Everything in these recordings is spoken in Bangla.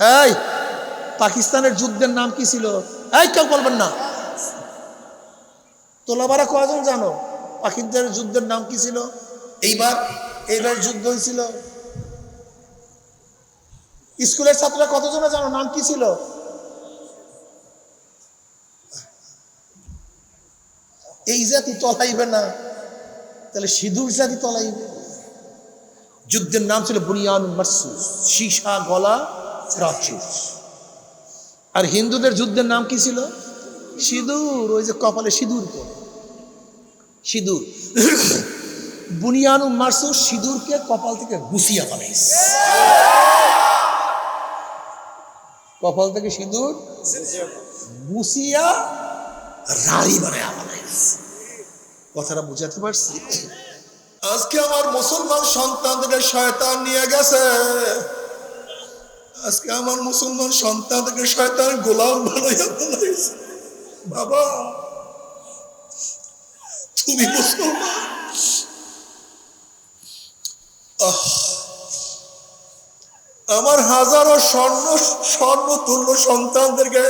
এই পাকিস্তানের যুদ্ধের নাম কি ছিল? এই কেউ বলবেন না। তোলাবারা কয়জন জানো পাকিস্তানের যুদ্ধের নাম কি ছিল? এইবার যুদ্ধ হয়েছিল, স্কুলের ছাত্ররা কতজনে জানো নাম কি ছিল? এই জাতি তলাইবে না, তাহলে সিঁদুর জাতি তলাইবে। যুদ্ধের নাম ছিল বুনিয়ানুল মারসুস, সীসা গলা প্রাচীর। আর হিন্দুদের যুদ্ধের নাম কি ছিল? সিঁদুর, ওই যে কপালে সিঁদুর পরে সিঁদুর। বুনিয়ানুল মারসুস সিঁদুরকে কপাল থেকে গুছিয়া বানাইছে, কপাল থেকে সিঁদুর গুছিয়া রাড়ি বানাইছে। কথাটা বুঝাতে পারছি? আজকে আমার মুসলমান সন্তানদের শয়তান নিয়ে গেছে, আজকে আমার মুসলমান সন্তানদের শয়তান গোলাম বানাইয়া বানাইছে। বাবা তুমি মুসলমান, আমার হাজারো স্বর্ণ তুল্য সন্তানদেরকে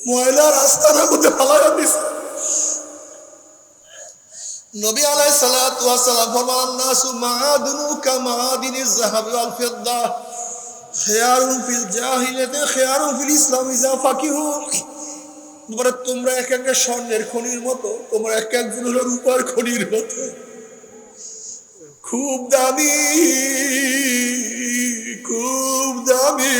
ময়লার আস্তানার মধ্যে ফালাইয়া দিছে। নবী আলাইহিস সালাতু ওয়াস সালাম ফরমান, নাসু মাআদিনু কামাআদিনিজ যাহাবি ওয়াল ফিদ্দা, খিয়ারুন ফিল জাহিলিয়াতি খিয়ারুন ফিল ইসলাম ইযা ফাকিহু। তোমরা এক একটা স্বর্ণের খনির মতো, তোমরা এক একজন হলো রূপার খনির মতো, খুব দামি, খুব দামি।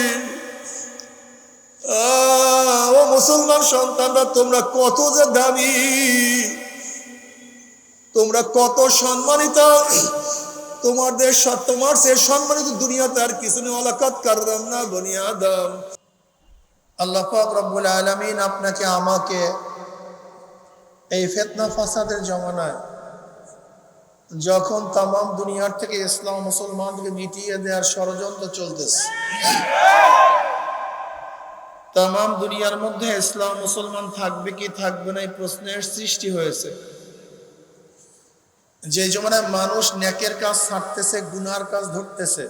ও মুসলমান সন্তানরা, তোমরা কত যে দামি, তোমরা কত সম্মানিত, তোমার সে সম্মানিত দুনিয়াতে আর কিছু নেই। ওয়ালাকাদ কাররামনা বনি আদম। আল্লাহ পাক রব্বুল আলামিন আপনাকে আমাকে এই ফিতনা ফাসাদের জমানায়, যখন তামাম দুনিয়ার থেকে ইসলাম মুসলমানকে মিটিয়ে দেওয়ার ষড়যন্ত্র চলতেছে, তামাম দুনিয়ার মধ্যে ইসলাম মুসলমান থাকবে কি থাকবে না এই প্রশ্নের সৃষ্টি হয়েছে। যে জমানায় মানুষ নেকের কাজ ছাড়তেছে, গুনার কাজ ধরতেছে,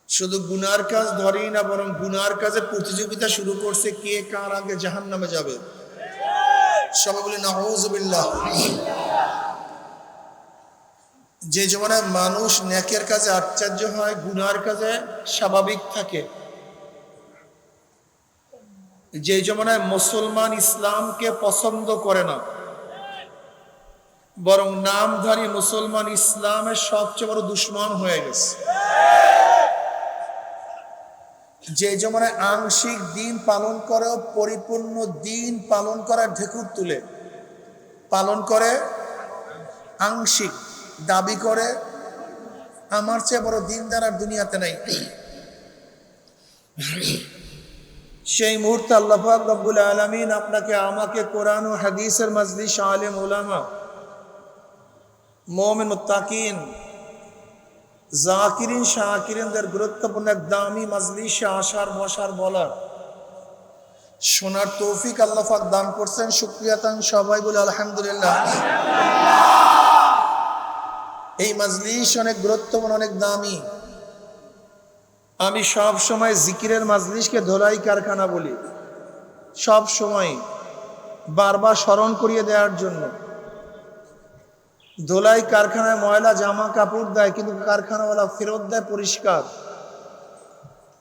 শুধু গুনার কাজ ধরেই না, বরং গুনার কাজে প্রতিযোগিতা শুরু করছে, কে কার আগে জাহান্নামে যাবে। সবাই বলে নাউযুবিল্লাহ। যে জমানায় মানুষ নেকের কাজে আশ্চর্য হয়, গুনার কাজে স্বাভাবিক থাকে, যে জমানায় মুসলমান ইসলামকে পছন্দ করে না, বরং নামধারী মুসলমান ইসলামের সবচেয়ে বড় দুশ্মন হয়ে গেছে। যে জমানায় আংশিক দিন পালন করে, পরিপূর্ণ দিন পালন করার ঢেকুর তুলে পালন করে, আংশিক দাবি করে আমার চেয়ে বড় দিনদার আর দুনিয়াতে নাই। সেই মুহূর্তে আল্লাহ পাক রব্বুল আলামিন আপনাকে আমাকে কোরআন ও হাদিসের মজলিস, আলেম ওলামা, মুমিন মুত্তাকিন, জাকিরিন শাকিরিনদের গুরুত্বপূর্ণ এক দামি মজলিসে আসার বসার বলার শোনার তৌফিক আল্লাহ পাক দান করছেন। শুকরিয়া তান সবাই বলে আলহামদুলিল্লাহ। এই মজলিস অনেক গুরুত্বপূর্ণ, অনেক দামি। আমি সব সময় জিকিরের মজলিসকে ধোলাই কারখানা বলি, সব সময় বারবার স্মরণ করিয়ে দেওয়ার জন্য। ধোলাই কারখানায় ময়লা জামা কাপড় দেয়, কিন্তু কারখানাওয়ালা ফেরত দেয় পরিষ্কার।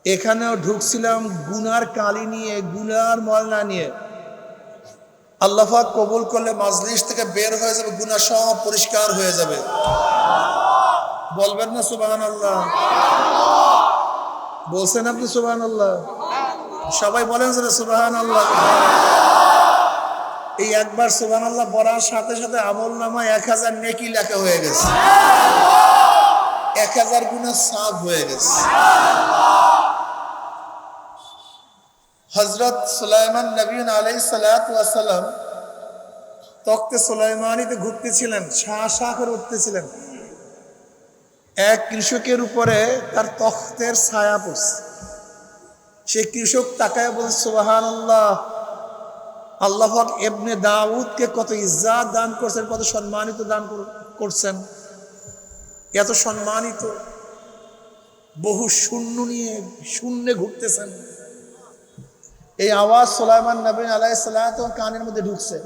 এখানেও ঢুকছিলাম গুনার কালি নিয়ে, গুনার ময়লা নিয়ে। আল্লাহ পাক কবুল করলে মজলিস থেকে বের হয়ে যাবে, গুনাহ সব পরিষ্কার হয়ে যাবে। বলবেন না সুবহানাল্লাহ? বলছেন আপনি সুবহানাল্লাহ? সবাই বলেন সুবহানাল্লাহ। এই একবার সুবহানাল্লাহ বলার সাথে সাথে আমল নামায় 1000 নেকি লেখা হয়ে গেছে, 1000 গুনাহ সাফ হয়ে গেছে। হযরত সুলাইমান নবী আলাইহিস সালাতু ওয়াস সালাম তখতে সুলাইমানিতে ঘুরতেছিলেন, শাহ শাহ করে উঠতেছিলেন। এক কৃষকের উপরে তার তখতের ছায়া পড়ছে। সেই কৃষক তাকায় বলছে সুবহানাল্লাহ, আল্লাহ পাক ইবনে দাউদকে কত ইজ্জত দান করছেন, কত সম্মানিত দান করছেন, এত সম্মানিত। বহু শূন্য নিয়ে শূন্যে ঘুরতেছেন। এই আওয়াজ সুলাইমান নবী আলাইহিস সালাত কানের মধ্যে ঢুকছে।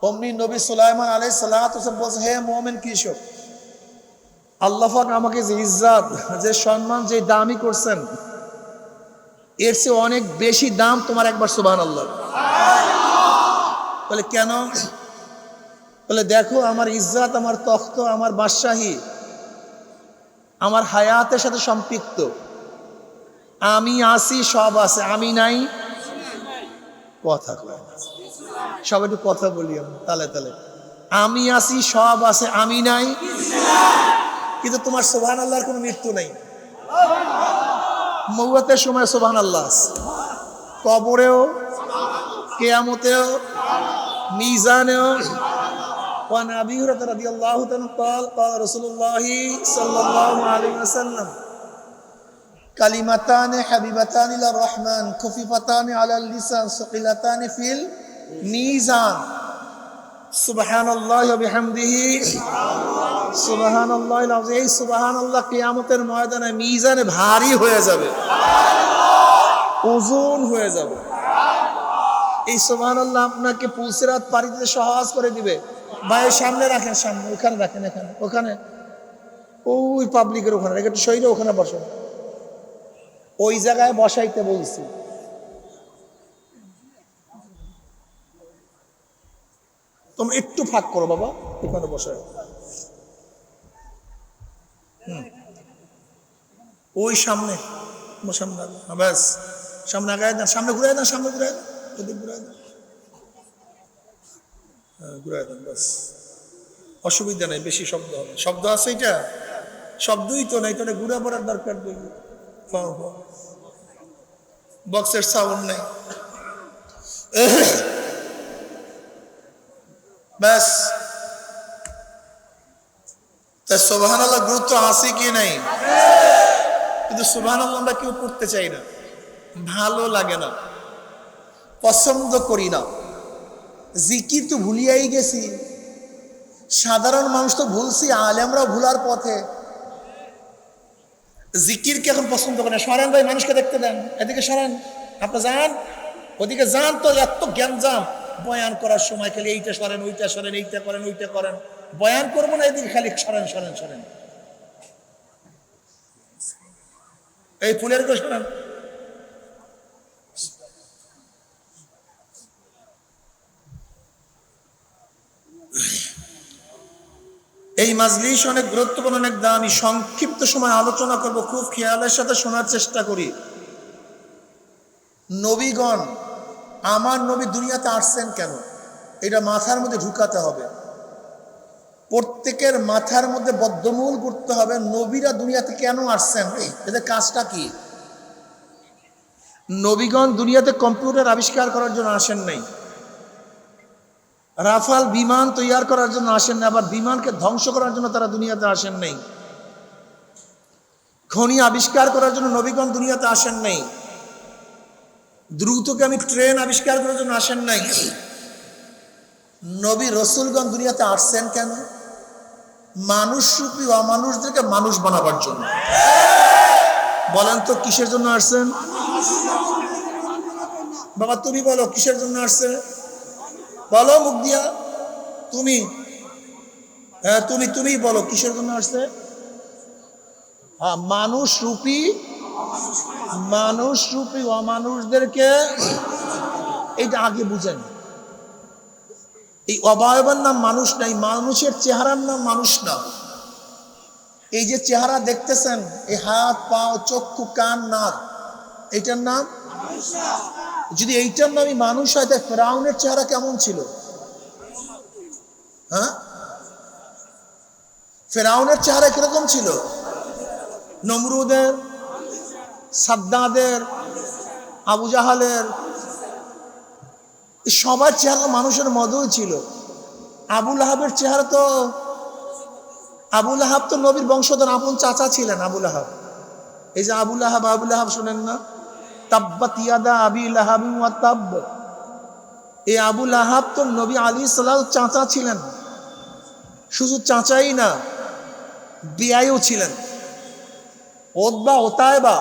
অমনি নবী সুলাইমান আলাইহিস সালাত বলছে, হে মুমিন কৃষক, আল্লাহ পাক আমাকে যে ইজ্জত, যে সম্মান, যে দামি করছেন, এর চেয়ে অনেক বেশি দাম তোমার একবার সুবহানাল্লাহ। বলে কেন? বলে দেখো, আমার ইজ্জত, আমার তখ্ত, আমার বাদশাহী আমার হায়াতের সাথে সম্পৃক্ত। আমি আসি, সব আছে, আমি নাই কথা কয় না। সব একটু কথা বলি আমি তালে তালে। আমি আসি, সব আছে, আমি নাই। কিন্তু তোমার সুবহানাল্লাহর কোনো মৃত্যু নেই। মওয়াতের সময় সুবহানাল্লাহ আছে, কবরেও, কিয়ামতেও, মিজানেও। وعن أبي هريرة رضي الله عنه قال قال رسول الله صلى الله عليه وسلم كلمتان حبيبتان إلى الرحمن خفيفتان على اللسان ثقيلتان في الميزان سبحان الله وبحمده سبحان الله العظيم। এই সুবহানাল্লাহ কিয়ামতের ময়দানে মিজানে ভারী হয়ে যাবে, ওজন হয়ে যাবে। এই সুবহানাল্লাহ আপনাকে পুলসিরাত পাড়ি দিতে সহজ করে দিবে। ভাই সামনে রাখেন, সামনে ওখানে রাখেন, এখানে ওখানে ওই পাবলিকের ওখানে রেখে একটু সইরে ওখানে বসো। ওই জায়গায় বসাইতে বলছি। তোমরা একটু ফাঁক করো বাবা, ওখানে বসায়। ওই সামনে সামনে ব্যাস, সামনে আগায় দেন, সামনে ঘুরাই দেন, সামনে ঘুরাই দেন, ওদিক ঘুরাই দেন, ঘুরাই দেন, ব্যাস। অসুবিধা নেই, বেশি শব্দ হবে। শব্দ আছে, এটা শব্দই তো নাই, তাহলে ঘুরা পড়ার দরকার নেই। বক্সের সাউন্ড নেই, ব্যাস। তা সুবহানাল্লাহ গুরুত্ব আছে কি নাই? কিন্তু সুবহানাল্লাহ আমরা কেউ করতে চাই না, ভালো লাগে না, পছন্দ করি না। জিকির তো ভুলিয়াই গেছি, সাধারণ মানুষ তো ভুলছি, আলেমরাও ভুলার পথে। জিকিরকে এখন পছন্দ করে না। সরেন ভাই, মানুষকে দেখতে দেন, এদিকে সরেন, আপনার যান ওদিকে যান। তো এত জ্ঞানজাম, বয়ান করার সময় খালি এইটা সরেন, ওইটা সরেন, এইটা করেন, ওইটা করেন। বয়ান করবো না, এদিকে খালি সরেন সরেন সরেন, এই ফুলের করে সরেন। এই মাজলিস অনেক গুরুত্বপূর্ণ, অনেক দামি। সংক্ষিপ্ত সময় আলোচনা করব, খুব খেয়ালের সাথে শোনার চেষ্টা করি। নবীগণ, আমার নবী দুনিয়াতে আসছেন কেন, এটা মাথার মধ্যে ঢুকাতে হবে। প্রত্যেকের মাথার মধ্যে বদ্ধমূল করতে হবে, নবীরা দুনিয়াতে কেন আসছেন, এদের কাজটা কি। নবীগণ দুনিয়াতে কম্পিউটার আবিষ্কার করার জন্য আসেন নাই, রাফাল বিমান তৈরি করার জন্য আসেন না, আবার বিমানকে ধ্বংস করার জন্য তারা দুনিয়াতে আসেন নাই। খনি আবিষ্কার করার জন্য নবীগণ দুনিয়াতে আসেন নাই। দ্রুতগামী ট্রেন আবিষ্কার করার জন্য আসেন নাই। নবী রসুলগণ দুনিয়াতে আসছেন কেন? মানুষ রূপী অমানুষদেরকে মানুষ বানাবার জন্য। বলেন তো কিসের জন্য আসছেন? বাবা তুমি বলো কিসের জন্য আসছে, বলো মুখ দিয়া, তুমি, হ্যাঁ তুমি তুমি বলো কিসের জন্য আসছে। হ্যাঁ, মানুষ রূপী অমানুষদেরকে, এইটা আগে বুঝেন। এই অবয়বের নাম মানুষ নাই, মানুষের চেহারার নাম মানুষ না। এই যে চেহারা দেখতেছেন, এই হাত পাও চক্ষু কান নাক, এইটার নাম। যদি এইটার নামই মানুষ হয়, তাই ফেরাউনের চেহারা কেমন ছিল? হ্যাঁ, ফেরাউনের চেহারা কিরকম ছিল? নমরুদের, সাদ্দাদের, আবু জাহালের, সবার চেহারা মানুষের মতোই ছিল। আবুল আহাবের চেহারা তো, আবুল আহাব তো নবীর বংশধর, আপন চাচা ছিলেন আবুল আহাব। এই যে আবুল আহাব শোনেন না, তাব্বাত ইয়াদা আবি লাহাব ওয়া তাব। এই আবুল আহাব তো নবী আলাইহিস সালাম চাচা ছিলেন, শুধু চাচাই না, বিয়াইও ছিলেন। উতবা উতায়বা,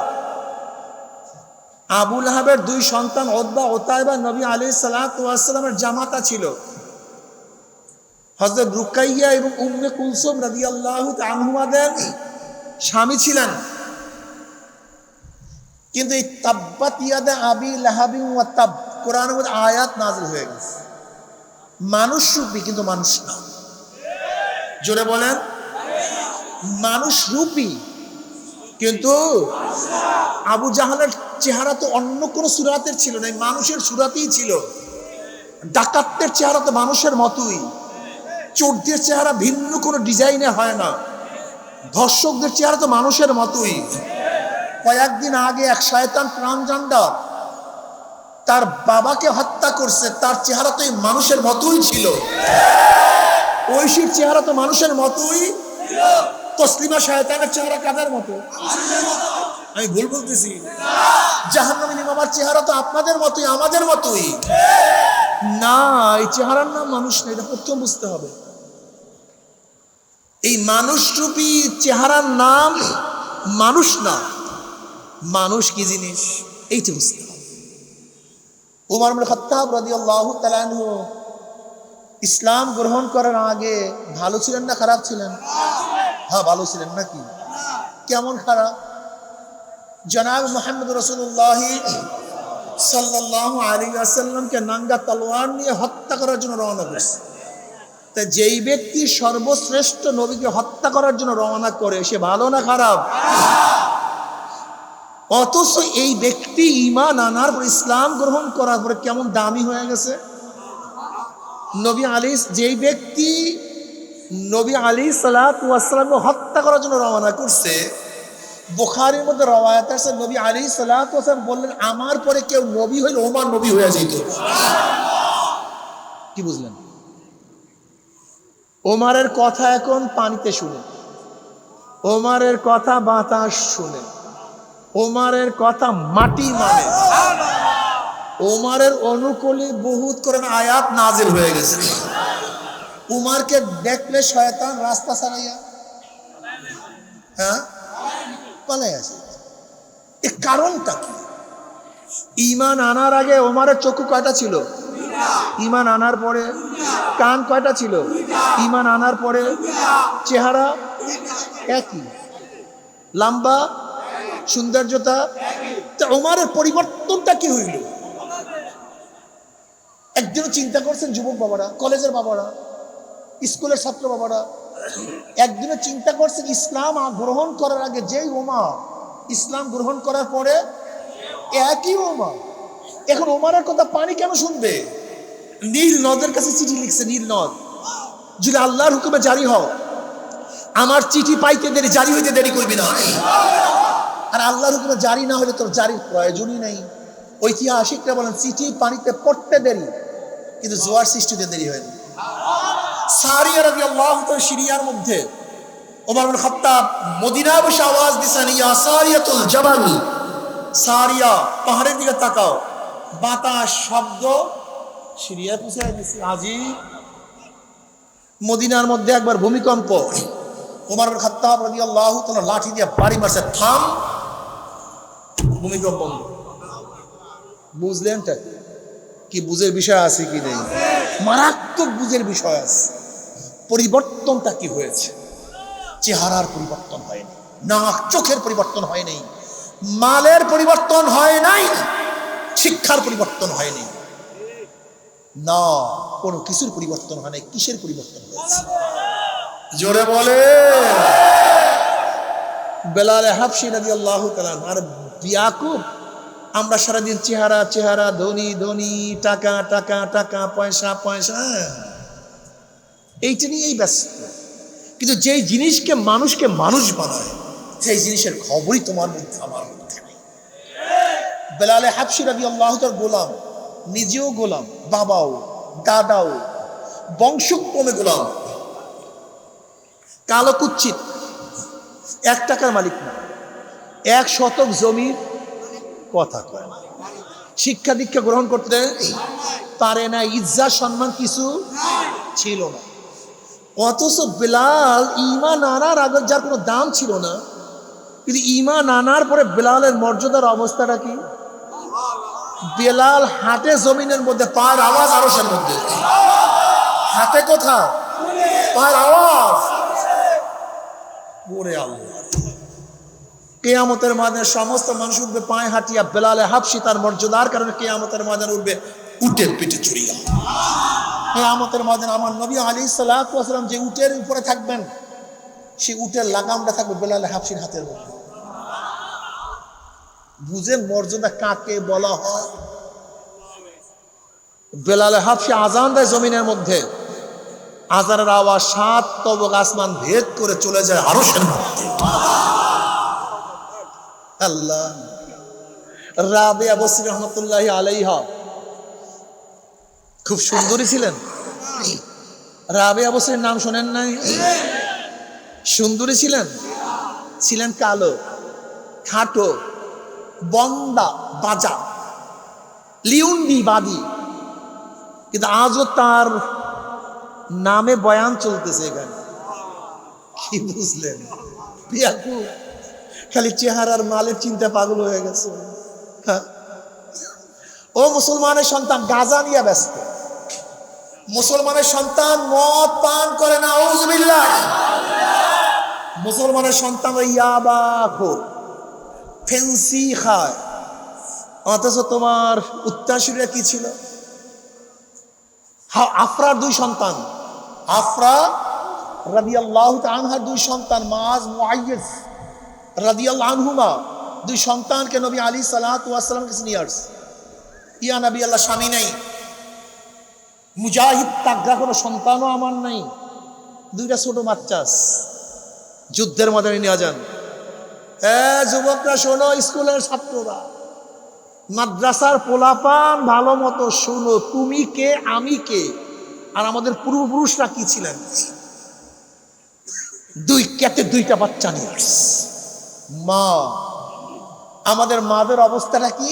আবু লাহাবের দুই সন্তান উতবা উতায়বা নবী আলাইহিস সালাতু ওয়াস সালামের জামাতা ছিল। হযরত রুকাইয়া এবং উম্মে কুলসুম রাদিয়াল্লাহু তাআলা আনহুমাদের স্বামী ছিলেন। কিন্তু এই তাব্বাত ইয়াদা আবি লাহাবি ওয়া তাব কোরআনের মধ্যে আয়াত নাযিল হয়ে গেছে। মানুষ রূপী কিন্তু মানুষ না। জোরে বলেন, মানুষ রূপী কিন্তু আবু জাহালের চেহারা তো অন্য কোন সুরাতের ছিল না, মানুষের সুরাতেই ছিল। ডাকাতের চেহারা তো মানুষের মতোই, চোরদের চেহারা ভিন্ন কোনো ডিজাইনে হয় না, ধর্ষকদের চেহারা তো মানুষের মতোই। কয়েকদিন আগে এক শয়তান ট্রান্সজেন্ডার তার বাবাকে হত্যা করছে, তার চেহারা তো মানুষের মতোই ছিল। ঐশীর চেহারা তো মানুষের মতোই। তসলিমা শয়তানের চেহারা কাদের মতো? আমি ভুল বলতেছি? জাহান্নামী ইমামার চেহারা তো আপনাদের মতোই, আমাদের মতোই না। এই চেহারার নাম মানুষ না, এটা প্রথম বুঝতে হবে। এই মানুষরূপী চেহারার নাম মানুষ না। মানুষ কি জিনিস এইটা বুঝতে হবে। উমর ইবনে খাত্তাব রাদিয়াল্লাহু তাআলা আনহু ইসলাম গ্রহণ করার আগে ভালো ছিলেন না খারাপ ছিলেন? হ্যাঁ, ভালো ছিলেন। নাকি কেমন খারাপ? জনাব মুহাম্মদ রাসূলুল্লাহ সাল্লাল্লাহু আলাইহি ওয়াসাল্লামকে নাঙ্গা তলোয়ার নিয়ে হত্যা করার জন্য রওনা করেছে। তা যেই ব্যক্তি সর্বশ্রেষ্ঠ নবীকে হত্যা করার জন্য রওনা করে সে ভালো না খারাপ? অথচ এই ব্যক্তি ঈমান আনার পর, ইসলাম গ্রহণ করার পরে কেমন দামি হয়ে গেছে। নবী আলাইহিস যেই ব্যক্তি নবী আলাইহিস সালাতু ওয়াস সালামকে হত্যা করার জন্য রওনা করছে, বুখারীর মধ্যে রওয়ায়াত আছে নবী আলাইহিস সালাতু ওয়াস সালাম বললেন, আমার পরে কেউ নবী হইলে ওমর নবী হয়ে যেত। কি বুঝলেন? ওমরের কথা এখন পানিতে শুনে, ওমরের কথা বাতাস শুনে, ওমরের কথা মাটি মানে, ওমরের অনুকূলে বহুত করে আয়াত নাজিল হয়ে গেছে। উমারকে দেখলে শয়তান রাস্তা ছাড়াইয়া পালাই আসে। এর কারণটা কি? ঈমান আনার আগে ওমরের চক্ষু কয়টা ছিল? ঈমান আনার পরে কান কয়টা ছিল? ঈমান আনার পরে চেহারা একই, লম্বা, সৌন্দর্যতা। ওমরের পরিবর্তনটা কি হইল? একদিনও চিন্তা করছেন যুবক বাবারা, কলেজের বাবারা, স্কুলের ছাত্র বাবারা, একদিনও চিন্তা করছেন ইসলাম গ্রহণ করার আগে যেই ওমর, ইসলাম গ্রহণ করার পরে একই ওমর। এখন ওমরের কথা পানি কেন শুনবে? নীল নদের কাছে চিঠি লিখছে, নীল নদ, যদি আল্লাহর হুকুমে জারি হও, আমার চিঠি পাইতে দেরি, জারি হইতে দেরি করবি না। আর আল্লাহর হুকুমে জারি না হলে তোর জারির প্রয়োজনই নেই। ঐতিহাসিকরা বলেন চিঠি পানিতে পড়তে দেরি, কিন্তু জোয়ার সৃষ্টিতে দেরি হয়নি। সারিয়া রাদিয়াল্লাহু তাআলা সিরিয়ার মধ্যে ওমর ইবনে খাত্তাব মদিনায় বসে আওয়াজ দিছেন, ইয়া সারিয়াতুল জাবাল, সারিয়া পাহাড়ের দিকে তাকাও। বাতাস শব্দ সিরিয়া পৌঁছে দিছে। আজি মদিনার মধ্যে একবার ভূমিকম্প, ওমর ইবনে খাত্তাব রাদিয়াল্লাহু তাআলা লাঠি দিয়ে বাড়ি মারছে, থাম, ভূমিকম্প বন্ধ। বুঝলেন কি? বুঝের বিষয় আছে কি নেই? মারাত্মক বুঝের বিষয় আছে। পরিবর্তনটা কি হয়েছে? চেহারার পরিবর্তন হয়নি, নাক চোখের পরিবর্তন হয়নি, মালের পরিবর্তন হয় নাই, শিক্ষার পরিবর্তন হয়নি, না কোনো কিছুর পরিবর্তন হয় নাই। কিসের পরিবর্তন হয়েছে? জোরে বলে। বেলাল হাবশী রাদিয়াল্লাহু তাআলা আর ইয়াকুব, আমরা সারাদিন চেহারা চেহারা, ধনী ধনী, টাকা টাকা টাকা, পয়সা পয়সা, এইটা নিয়েই ব্যস্ত। কিন্তু যেই জিনিসকে মানুষকে মানুষ বানায়, সেই জিনিসের খবরই তোমার মধ্যে আমার মধ্যে নেই। বেলাল হাবশী রাদিয়াল্লাহু তাআলা গোলাম, নিজেও গোলাম, বাবাও দাদাও বংশক্রমে গোলাম, কালো কুচ্ছিত, 1 টাকার মালিক না, 1 শতক জমির কথা কয় না, শিক্ষা দীক্ষা গ্রহণ করতে পারে না, ইজ্জত সম্মান কিছু ছিল না। অথচ বেলাল ঈমান আনার আগে যার কোনো দাম ছিল না, কিন্তু ঈমান আনার পরে বেলালের মর্যাদার অবস্থাটা কি? বেলাল হাঁটে জমিনের মধ্যে, পায়ের আওয়াজ আরশের মধ্যে। হাঁটে কোথায়? পায়ের আওয়াজ। ওরে আল্লাহ, কিয়ামতের ময়দানে সমস্ত মানুষ উঠবে পায়ে হাঁটিয়া, বেলালে হাবশি তার মর্যাদার কারণে কিয়ামতের ময়দানে উঠবে উটের পিঠে চড়িয়া। কিয়ামতের ময়দানে আমার নবী আলাইহিস সালাতু ওয়াস সালাম যে উটের উপরে থাকবেন, সেই উটের লাগামটা থাকবে বেলালে হাবশির হাতের মধ্যে। বুঝেন মর্যাদা কাকে বলা হয়? বেলালে হাবশি আজান দেয় জমিনের মধ্যে, আজানের আওয়াজ 7 তবক আসমান ভেদ করে চলে যায় আরশের মধ্যে। আল্লাহ। রাবিয়া বসরি রহমাতুল্লাহি আলাইহা খুব সুন্দরী ছিলেন। রাবিয়া বসরির নাম শোনেন নাই? সুন্দরী ছিলেন, ছিলেন কালো, খাটো, বন্দা বাজা, লিউন্ডি বাদী। কিন্তু আজও তার নামে বয়ান চলতেছে এখানে। কি বুঝলেন? পিয়াকু খালি চেহারার মালের চিন্তা পাগল হয়ে গেছে। ও মুসলমানের সন্তান গাঁজা নিয়ে ব্যস্ত, মুসলমানের সন্তান মদ পান করে না, আউযুবিল্লাহ। মুসলমানের সন্তান ইয়াবা খোর, ফেন্সি খায়। অথচ তোমার উত্তরসূরিরা কি ছিল? আফরার 2 সন্তান, আফরা রাদিয়াল্লাহু তাআলা আনহার 2 সন্তান, মাআজ মুআইয়িজ রাদিয়াল্লাহু আনহুমা, 2 সন্তানকে নবী আলাইহিস সালাতু ওয়াস সালাম কাছে নিয়ে আসছে। ইয়া নবী আল্লাহ, স্বামী নাই, মুজাহিদ তাগড়া কোনো সন্তানও আমার নাই, 2টা ছোট বাচ্চা, যুদ্ধের ময়দানে নিয়ে যান। যুবকরা শোনো, স্কুলের ছাত্ররা, মাদ্রাসার পোলাপান, ভালো মতো শোনো, তুমি কে আমি কে, আর আমাদের পূর্বপুরুষরা কি ছিলেন। 2 ক্যাটে 2টা বাচ্চা নিয়ে আসছে। মা, আমাদের মাদের অবস্থাটা কি?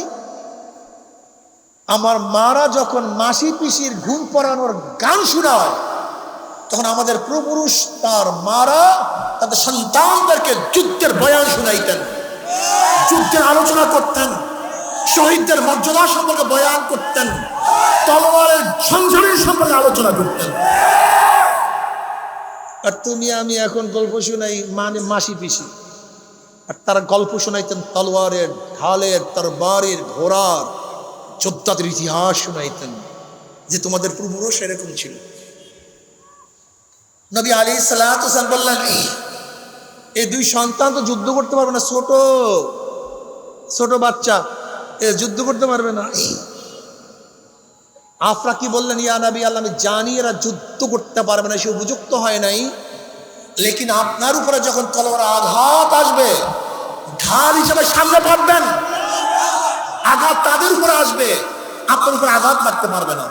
আমার মারা যখন মাসি পিসির ঘুম পড়ানোর গান শোনায়, তখন আমাদের পূর্বপুরুষ তার মারা তাদের সন্তানদেরকে যুদ্ধের বয়ান শোনাইতেন, যুদ্ধের আলোচনা করতেন, শহীদদের মর্যাদা সম্পর্কে বয়ান করতেন, তলোয়ারের ঝঞ্ঝানির সম্পর্কে আলোচনা করতেন। আর তুমি আমি এখন গল্প শোনাই মানে মাসি পিসি, আর তারা গল্প শোনাইতেন তলোয়ারের, ঢালের, তরবারের, ঘোড়ার, যোদ্ধাদের ইতিহাস শোনাইতেন, যে তোমাদের পূর্বপুরুষ এরকম ছিল। নবী আলাইহিস সালাতু ওয়াস সালাম বললেন, এই 2 সন্তান তো যুদ্ধ করতে পারবে না, ছোট ছোট বাচ্চা, এ যুদ্ধ করতে পারবে না। আফরা কি বললেন, ইয়া নবী আল্লাহ, আমি জানি এরা যুদ্ধ করতে পারবে না, সে উপযুক্ত হয় নাই, লেকিন আপনার উপরে যখন তলোয়ার আঘাত আসবে, ঢাল হিসেবে সামনে পারবেন, আঘাত তাদের উপরে আসবে, আপনার উপরে আঘাত মারতে পারবে না।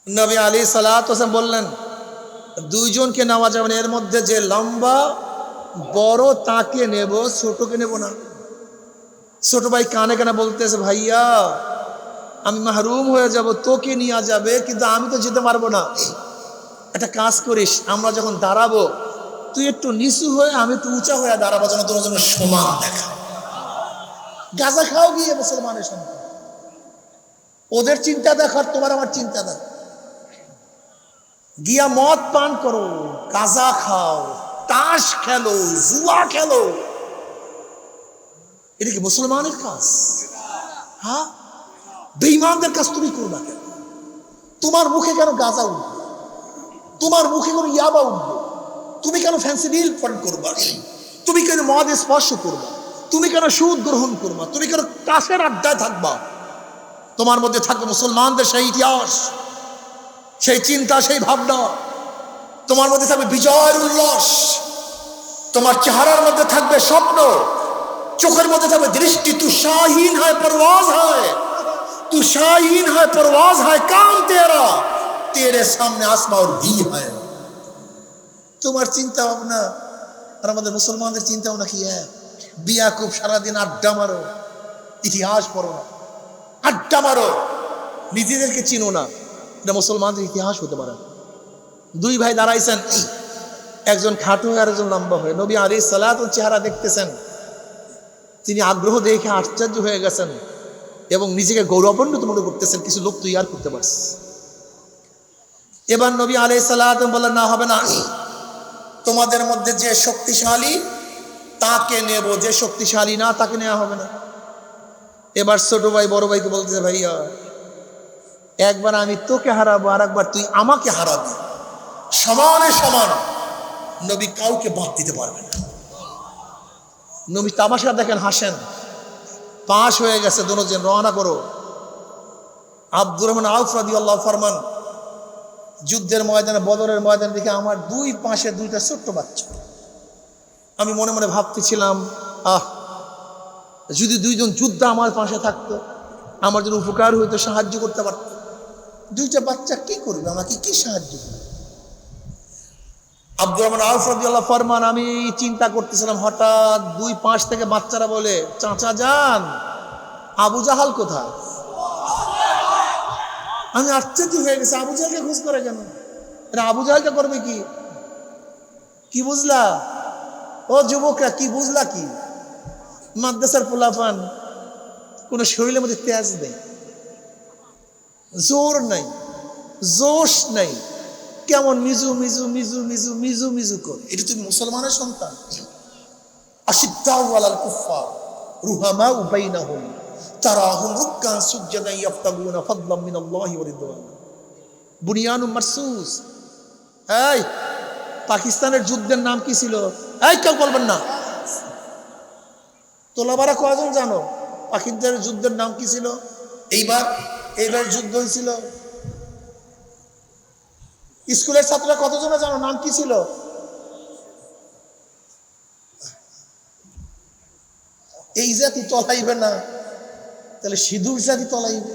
নবী আলাইহিস সালাতু ওয়াস সালাম বললেন, 2 জনকে নেওয়া যাবে না, এর মধ্যে যে লম্বা বড় তাকে নেব, ছোটকে নেব না। ছোট ভাই কানে কানে বলতেছে, ভাইয়া আমি মাহরুম হয়ে যাব, তোকে নিয়ে যাবে, কিন্তু আমি তো যেতে পারবো না। একটা কাজ করিস, আমরা যখন দাঁড়াবো তুই একটু নিচু হয়ে আমি একটু উঁচা হয়ে দাঁড়াবো, যেন তোর জন্য সমান দেখা। গাঁজা খাও গিয়ে মুসলমানের সন্তান, ওদের চিন্তা দেখার তোমার আমার চিন্তা দেখ, গিয়া মদ পান করো, গাঁজা খাও, তাস খেলো, জুয়া খেলো, এটা কি মুসলমানের কাজ? হ্যাঁ, বেঈমানদের কাজ তুমি করবা কেন? তোমার মুখে কেন গাঁজা উঠবে? তোমার মুখে কেন ইয়াবা উঠবে? তুমি কেন ফ্যান্সি ডিল পান করবা? তুমি কেন মদ স্পর্শ করবা? তুমি কেন সুদ গ্রহণ করবা? তুমি কেন তাসের আড্ডায় থাকবা? তোমার মধ্যে থাকবে মুসলমানদের সেই ইতিহাস, সেই চিন্তা, সেই ভাবনা। তোমার মধ্যে থাকবে বিজয়ের উল্লাস, তোমার চেহারার মধ্যে থাকবে স্বপ্ন, চোখের মধ্যে থাকবে দৃষ্টি। তু শাহীন হয় পরওয়াজ হয়, তু শাহীন হয় পরওয়াজ হয়, কাম তেরা তেরে সামনে আসমা और भी है। তোমার চিন্তা ভাবনা আর আমাদের মুসলমানদের চিন্তা ভাবনা কি? বিয়া খুব সারাদিন আড্ডা মারো, ইতিহাস পড়ো না, আড্ডা মারো, নিজেদেরকে চিনো না, এটা মুসলমানদের ইতিহাস হতে পারে। 2 ভাই দাঁড়াইছেন, একজন খাটো হয়ে আর একজন লম্বা হয়ে। নবী আলাইহিস সালাতু চেহারা দেখতেছেন, তিনি আগ্রহ দেখে আশ্চর্য হয়ে গেছেন এবং নিজেকে গৌরবান্বিত মনে করতেছেন, কিছু লোক তৈরি করতে পারছে। এবার নবী আলাইহিস সালাতু বললেন, না হবে না, তোমাদের মধ্যে যে শক্তিশালী তাকে নেব, যে শক্তিশালী না তাকে নেওয়া হবে না। এবার ছোট ভাই বড় ভাইকে বলতেছে, ভাইয়া একবার আমি তোকে হারাবো আর একবার তুই আমাকে হারাবি, সমানে সমান। নবী কাউকে বাদ দিতে পারবে না। নবী তামাশা দেখেন, হাসেন। পাশ হয়ে গেছে, দুজন রওনা করো। আব্দুর রহমান আউফ রাদিয়াল্লাহু ফরমান, যুদ্ধের ময়দানে, বদরের ময়দানে দেখে আমার দুই পাশে দুইটা ছোট্ট বাচ্চা। আমি মনে মনে ভাবতেছিলাম, যদি দুইজন যোদ্ধা আমার পাশে থাকতো, আমার জন্য উপকার হইতো, সাহায্য করতে পারত। দুইটা বাচ্চা কি করবে, আমাকে কি সাহায্য করবে? আব্দুর রহমান আউফ রাদিয়াল্লাহু ফরমান, আমি চিন্তা করতেছিলাম, হঠাৎ দুই পাশ থেকে বাচ্চারা বলে, চাচা যান, আবু জাহাল কোথায়? আমি আশ্চর্য হয়ে গেছি, আবু জাহালকে খোঁজ করে কেন? এটা আবু জাহালকে করবে কি? কি বুঝলা ও যুবকরা, কি বুঝলা? কি মাদ্রাসার পোলাপান, কোন শরীরের মধ্যে তেজ নেই, জোর নাই, জোশ নাই, কেমন মিজু মিজু মিজু মিজু মিজু মিজু করে। এটা তুমি মুসলমানের সন্তান। আশিদ্দাউ আলাল কুফফার রুহামাউ বাইনাহুম তারাহুম রুক্কান সুজ্জাদান ইয়াফতাগুনা ফাদলাম মিনাল্লাহি ওয়া রিদওয়ান বুনিয়ানুম মারসুস। এই পাকিস্তানের যুদ্ধের নাম কি ছিল? এই কেউ বলবেন না। তোলাবারা কয়জন জানো পাকিস্তানের যুদ্ধের নাম কি ছিল? এইবার যুদ্ধ হয়েছিল, স্কুলের ছাত্ররা কতজনে জানো নাম কি ছিল? এই জাতি তলাইবে না, তাহলে সিঁদুর জাতি তলাইবে।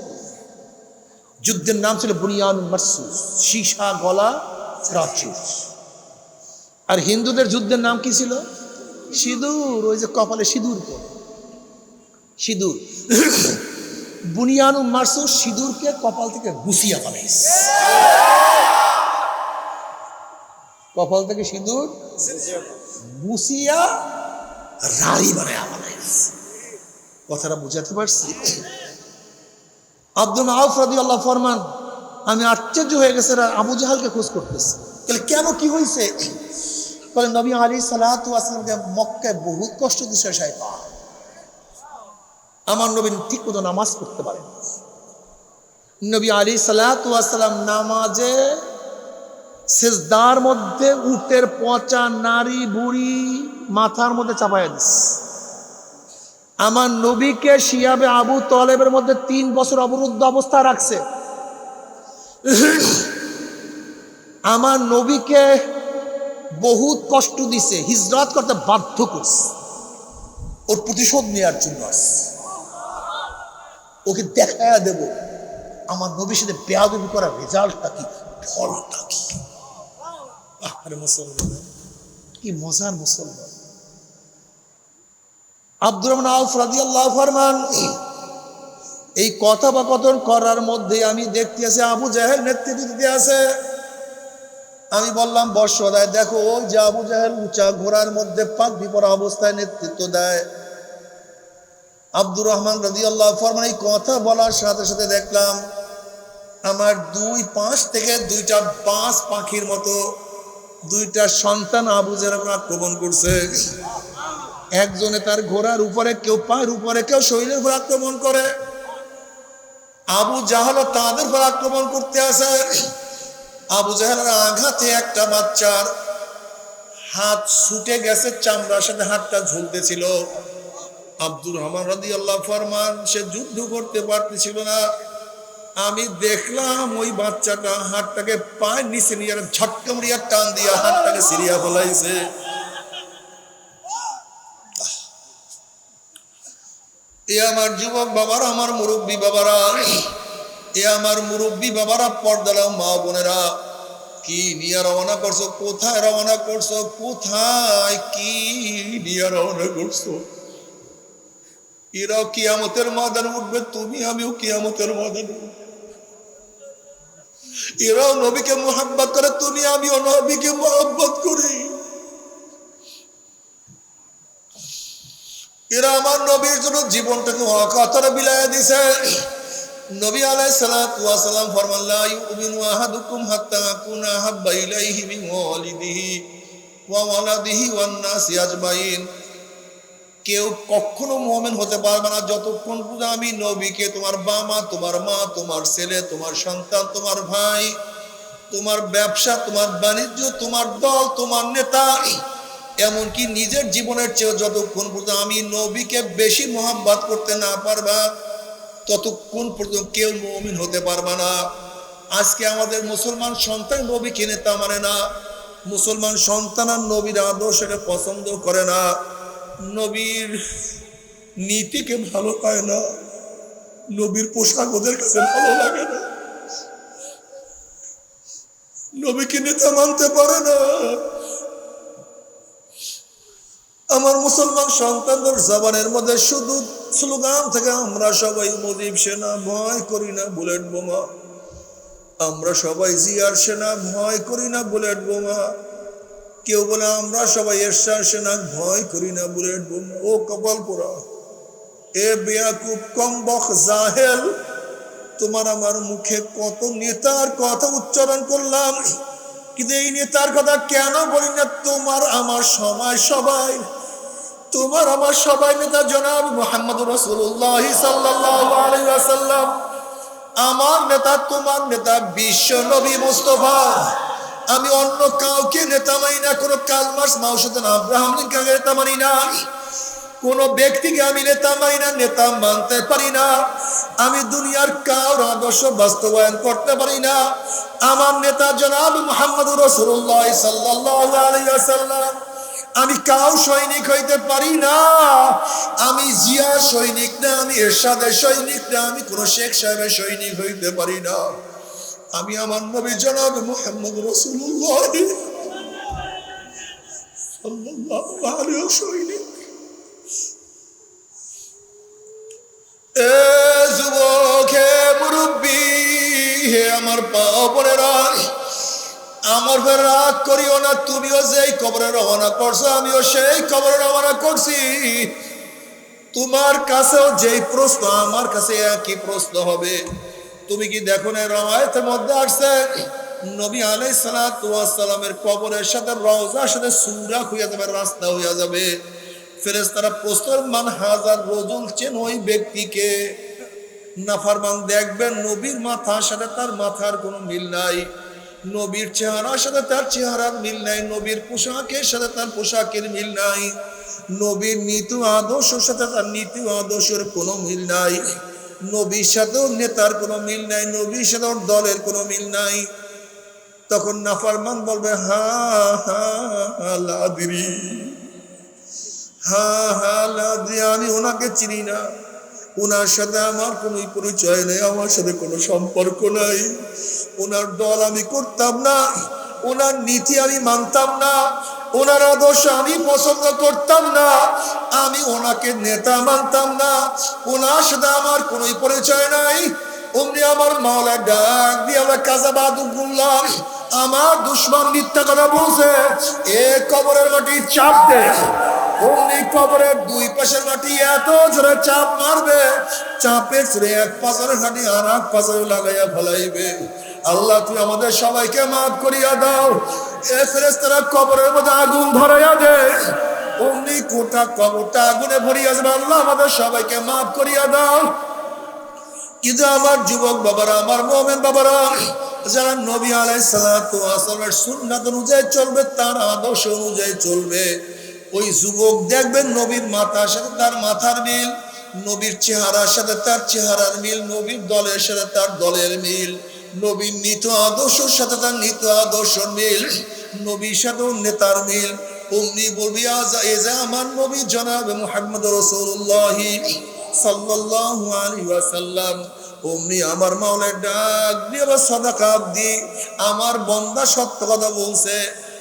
যুদ্ধের নাম ছিল বুনিয়ানুম মারসুস, সীসা গলা প্রাচীর। আর হিন্দুদের যুদ্ধের নাম কি ছিল? সিঁদুর, ওই যে কপালে সিঁদুর পরে, সিঁদুর। বুনিয়ানুম মারসুস, সিঁদুরকে কপাল থেকে গুছিয়ে বানাইছে। কপাল থেকে সিঁদুর গুছিয়া রাড়ি বানায় বানাইছে। কথাটা বুঝাতে পারছি? আব্দুল আউফ রাদিয়াল্লাহু ফরমান, আমি আশ্চর্য হয়ে গেছে, আবু জাহালকে খোঁজ করতেছে। কেন, কি হয়েছে? বলে, নবী আলাইহিস সালাতু ওয়াস সালামকে মক্কায় বহুত কষ্ট দিছে শয়তান। আমার নবী ঠিক মতো নামাজ পড়তে পারেন। নবী আলাইহিস সালাতু ওয়াস সালাম নামাজে সিজদার মধ্যে উটের পচা নারী বুড়ি মাথার মধ্যে চাপায়া দিছে। আমার নবীকে শিয়াবে আবু তলেবের মধ্যে 3 বছর অবরুদ্ধ অবস্থা রাখছে। আমার নবীকে বহুত কষ্ট দিছে, হিজরত করতে বাধ্য করছে। ওর প্রতিশোধ নেওয়ার জন্য আসছে। ওকে দেখায়া দেব আমার নবীর সাথে বেয়াদবি করার রেজাল্টটা কি, ফলটা কি। আরে মুসলমান, কি মজার মুসলমান। আব্দুর রহমান আউফ রাদিয়াল্লাহু ফরমান, এই কথোপকথন করার মধ্যে আমি দেখতেছি আবু জাহেল নেতৃত্ব দিতে আছে। আমি বললাম, বর্ষদায় দেখো, ওই যে আবু জাহেল উঁচা ঘোড়ার মধ্যে পাগড়ি পরা অবস্থায় নেতৃত্ব দেয়। আব্দুর রহমান রাদিয়াল্লাহু ফরমান, এই কথা বলার সাথে সাথে দেখলাম আমার দুই পাশ থেকে দুইটা বাজ পাখির মতো দুইটা সন্তান আবু জাহেল আক্রমণ করছে। একজনে তার ঘোড়ার উপরে, কেউ পায়ের উপরে, কেউ শরীরের উপর আক্রমণ করে। আবু জাহেল তাদের উপর আক্রমণ করতে আসে। আবু জাহেলের আঘাতে একটা বাচ্চার হাত ছুটে গেছে, চামড়ার সাথে হাতটা ঝুলতেছিল। আব্দুর রহমান রাদিয়াল্লাহু ফরমান, সে যুদ্ধ করতে পারতেছিল না। আমি দেখলাম ওই বাচ্চাটা হাতটাকে পায়ের নিচে নিয়ে ঝটকা মারিয়া টান দিয়া হাতটাকে ছিঁড়িয়া ফেলাইছে। এ আমার যুবক বাবারা, আমার মুরব্বী বাবারা, এ আমার মুরব্বী বাবারা, পর্দালা মা বোনেরা, কি নিয়ে রওনা করছো? কোথায় রওনা করছো? কোথায় কি নিয়ে রওনা করছো? এরাও কিয়ামতের ময়দানে উঠবে, তুমি আমিও কিয়ামতের ময়দানে উঠবো। এরাও নবীকে মুহাব্বত করে, তুমি আমিও নবীকে মুহাব্বত করি। এরা আমার নবীর জন্য জীবনটাকে অকাতরে বিলায় দিছে। নবী আলাইহিস সালাতু ওয়াস সালাম ফরমান লা ইউমিনু আহাদুকুম হাত্তা আকুনা হাব্বা ইলাইহি মিন ওয়ালিদিহি ওয়া ওয়ালাদিহি ওয়ান নাসি আজমাইন। কেউ কখনো মুমিন হতে পারবে না যতক্ষণ পর্যন্ত আমি নবীকে তোমার বাবা, তোমার মা, তোমার ছেলে, তোমার সন্তান, তোমার ভাই, তোমার ব্যবসা, তোমার বাণিজ্য, তোমার দল, তোমার নেতা, এমনকি নিজের জীবনের চেয়ে যতক্ষণ পর্যন্ত আমি নবীকে বেশি মহব্বত করতে না পারবা ততক্ষণ পর্যন্ত কেউ মুমিন হতে পারবে না। আজকে আমাদের মুসলমান সন্তান নবীকে নেতা মানে না, মুসলমান সন্তান আর নবীর আদর্শকে পছন্দ করে না, নবীর নীতিকে ভালো পায় না, নবীর পোশাক ওদের কাছে ভালো লাগে না, নবীকে নেতা মানতে পারে না। আমার মুসলমান সন্তানদের জবানের মধ্যে শুধু স্লোগান থেকে আমরা সবাই মুজিব সেনা, ভয় করি না বুলেট বোমা, আমরা সবাই জিয়ার সেনা, ভয় করি না বুলেট বোমা। কেউ বলে আমরা সবাই এরশাদ সেনা, ভয় করি না বুলেট বোমা। ও কপাল পোড়া, এ বেয়াকুব কমবখ জাহেল, তোমার আমার মুখে কত নেতার কথা উচ্চারণ করলাম, কিন্তু এই নেতার কথা কেন বলি না? তোমার আমার সময় সবাই, তোমার আমার সবাই নেতা জনাব মুহাম্মদুর রাসূলুল্লাহ সাল্লাল্লাহু আলাইহি ওয়াসাল্লাম। আমার নেতা, তোমার নেতা বিশ্ব নবী মুস্তাফা। আমি অন্য কাউকে নেতা মানি না, কোনো কার্ল মার্কস, মাও সেতুং, আব্রাহাম লিঙ্কনকে নেতা মানি না, কোন ব্যক্তিকে আমি নেতা মানি না, নেতা মানতে পারি না। আমি দুনিয়ার কারোর আদর্শ বাস্তবায়ন করতে পারি না। আমার নেতা জনাব মুহাম্মদুর রাসূলুল্লাহ সাল্লাল্লাহু আলাইহি ওয়াসাল্লাম। আমি কাউ সৈনিক হইতে পারি না, আমি জিয়া সৈনিক না, আমি এরশাদের সৈনিক না, আমি কোন শেখ সাহেবের সৈনিক হইতে পারি না। আমি আমার নবী জনাব মুহাম্মদ রাসূলুল্লাহ সাল্লাল্লাহু আলাইহি সৈনিক। এ যুবক, হে মুরব্বী, হে আমার বোনেরা, আমার রাগ করিও না। তুমিও যেই কবরে রওনা করছো, আমিও সেই কবরে রওনা করছি। তোমার কাছেও যেই প্রশ্ন, আমার কাছে একই প্রশ্ন হবে। তুমি কি দেখো না রওয়ায়াতের মধ্যে আসছে নবী আলাইহিস সালাতু ওয়াস সালামের কবরের সাথে রওজার সাথে সূরা হইয়া যাবে, রাস্তা হইয়া যাবে। ফেরেশতারা প্রশ্ন, মান হাজার রজুল, চেন ওই ব্যক্তিকে? নাফরমান দেখবেন নবীর মাথার সাথে তার মাথার কোনো মিল নাই, নবীর চেহারার সাথে তার চেহারার মিল নাই, নবীর পোশাকের সাথে তার পোশাকের মিল নাই, নবীর নীতি আদর্শের সাথে তার নীতি আদর্শের কোনো মিল নাই, নবীর সাথেও নেতার কোনো মিল নাই, নবীর সাথে দলের কোনো মিল নাই। তখন নাফরমান বলবে হা হা লাদিরি, হা হা লাদিরি, আমি ওনাকে চিনি না, ওনার সাথে আমার কোনো পরিচয় নেই, আমার সাথে কোনো সম্পর্ক নাই, ওনার দল আমি করতাম না, ওনার নীতি আমি মানতাম না, ওনার আদর্শ আমি পছন্দ করতাম না, আমি ওনাকে নেতা মানতাম না, ওনার সাথে আমার কোনো পরিচয় নাই। অমনি আমার মাওলা ডাক দিয়ে আমরা কাযাবাদু বললাম, আমার দুশমন মিথ্যা কথা বলছে, এ কবরের মাটি চাপ দে। অমনি কবরের দুই পাশের মাটি এত জোরে চাপ মারবে, চাপে ছেড়ে এক পাশের হাঁটি আর এক পাশে লাগাইয়া ফেলাইবে। আল্লাহ তুই আমাদের সবাইকে মাফ করিয়া দাও। এ ফেরেশতারা কবরের মধ্যে আগুন ধরাইয়া দে, অমনি গোটা কবরটা আগুনে ভরিয়া যাবে। আল্লাহ আমাদের সবাইকে মাফ করিয়া দাও। কিন্তু আমার যুবক বাবারা, আমার মুমিন বাবারা, যারা নবী আলাইহিস সালাতু ওয়াস সালামের সুন্নাত অনুযায়ী চলবে, তার আদর্শ অনুযায়ী চলবে, ওই যুবক দেখবেন নবীর মাথার সাথে তার মাথার মিল, নবীর চেহারার সাথে তার চেহারার মিল, নবীর দলের সাথে তার দলের মিল, নবীর নীতি আদর্শের সাথে তার নীতি আদর্শের মিল, নবীর সাথে নেতার মিল। অমনি বলবি এজা আমার নবী জনাব মুহাম্মদ রাসূলুল্লাহ সাল্লাল্লাহু আলাইহি ওয়াসাল্লাম। অমনি আমার মাওলা ডাক দিয়ে সাদাকা দি, আমার বান্দা সত্য কথা বলছে।